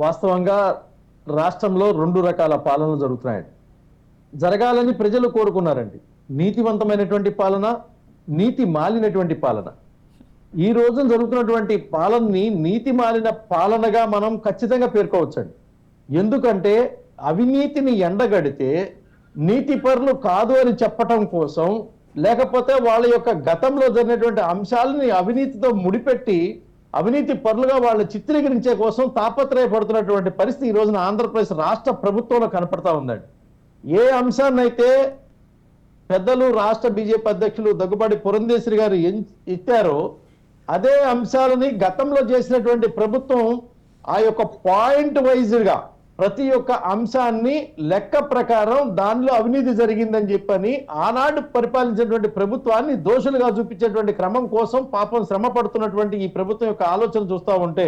వాస్తవంగా రాష్ట్రంలో రెండు రకాల పాలనలు జరుగుతున్నాయండి. జరగాలని ప్రజలు కోరుకున్నారండి. నీతివంతమైనటువంటి పాలన, నీతి మాలినటువంటి పాలన. ఈ రోజు జరుగుతున్నటువంటి పాలనని నీతి మాలిన పాలనగా మనం ఖచ్చితంగా పేర్కోవచ్చండి. ఎందుకంటే అవినీతిని ఎండగడితే నీతిపరులు కాదు అని చెప్పటం కోసం, లేకపోతే వాళ్ళ యొక్క గతంలో జరిగినటువంటి అంశాలని అవినీతితో ముడిపెట్టి అవినీతి పరులుగా వాళ్ళు చిత్రీకరించే కోసం తాపత్రయపడుతున్నటువంటి పరిస్థితి ఈ రోజున ఆంధ్రప్రదేశ్ రాష్ట్ర ప్రభుత్వంలో కనపడతా ఉందండి. ఏ అంశాన్నైతే పెద్దలు రాష్ట్ర బీజేపీ అధ్యక్షులు దగ్గుబాటి పురంధేశ్వరి గారు ఇచ్చారో అదే అంశాలని గతంలో చేసినటువంటి ప్రభుత్వం ఆ యొక్క పాయింట్ వైజ్గా ప్రతి ఒక్క అంశాన్ని లెక్క ప్రకారం దానిలో అవినీతి జరిగిందని చెప్పని ఆనాడు పరిపాలించినటువంటి ప్రభుత్వాన్ని దోషులుగా చూపించేటువంటి క్రమం కోసం పాపం శ్రమ పడుతున్నటువంటి ఈ ప్రభుత్వం యొక్క ఆలోచన చూస్తూ ఉంటే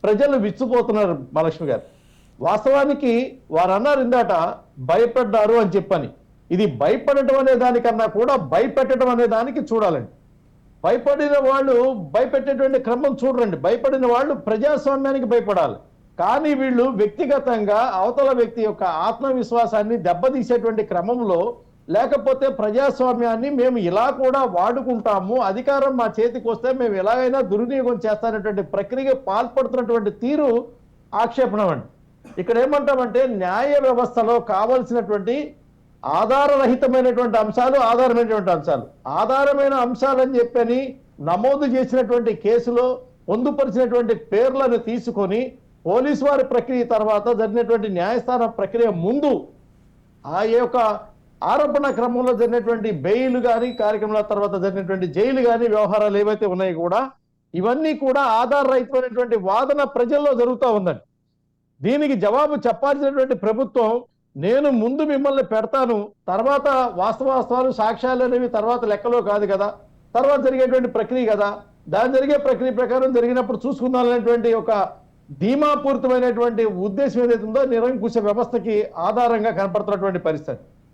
ప్రజలు విచ్చిపోతున్నారు. మహాలక్ష్మి గారు, వాస్తవానికి వారు అన్నారు ఇందాట భయపడ్డారు అని చెప్పని. ఇది భయపడటం అనే దానికన్నా కూడా భయపెట్టడం అనే దానికి చూడాలండి. భయపడిన వాళ్ళు భయపెట్టేటువంటి క్రమం చూడండి. భయపడిన వాళ్ళు ప్రజాస్వామ్యానికి భయపడాలి. కానీ వీళ్ళు వ్యక్తిగతంగా అవతల వ్యక్తి యొక్క ఆత్మవిశ్వాసాన్ని దెబ్బతీసేటువంటి క్రమంలో, లేకపోతే ప్రజాస్వామ్యాన్ని మేము ఇలా కూడా వాడుకుంటాము, అధికారం మా చేతికి వస్తే మేము ఎలాగైనా దుర్వినియోగం చేస్తానటువంటి ప్రక్రియగా పాల్పడుతున్నటువంటి తీరు ఆక్షేపణం అండి. ఇక్కడ ఏమంటామంటే న్యాయ వ్యవస్థలో కావలసినటువంటి ఆధారరహితమైనటువంటి అంశాలు, ఆధారమైన అంశాలని చెప్పని నమోదు చేసినటువంటి కేసులో పొందుపరిచినటువంటి పేర్లను తీసుకొని పోలీసు వారి ప్రక్రియ తర్వాత జరిగినటువంటి న్యాయస్థాన ప్రక్రియ ముందు ఆ యొక్క ఆరోపణ క్రమంలో జరిగినటువంటి బెయిల్ కానీ కార్యక్రమాల తర్వాత జరిగినటువంటి జైలు కానీ వ్యవహారాలు ఏవైతే ఉన్నాయో కూడా ఇవన్నీ కూడా ఆధారరహితమైనటువంటి వాదన ప్రజల్లో జరుగుతూ ఉందండి. దీనికి జవాబు చెప్పాల్సినటువంటి ప్రభుత్వం నేను ముందు మిమ్మల్ని పెడతాను, తర్వాత వాస్తవాలు సాక్ష్యాలు అనేవి తర్వాత లెక్కలో కాదు కదా, తర్వాత జరిగేటువంటి ప్రక్రియ కదా, దాని జరిగే ప్రక్రియ ప్రకారం జరిగినప్పుడు చూసుకుందాలనేటువంటి ఒక ధీమాపూరితమైనటువంటి ఉద్దేశం ఏదైతే ఉందో నిరంకుశ వ్యవస్థకి ఆధారంగా కనపడుతున్నటువంటి పరిస్థితి.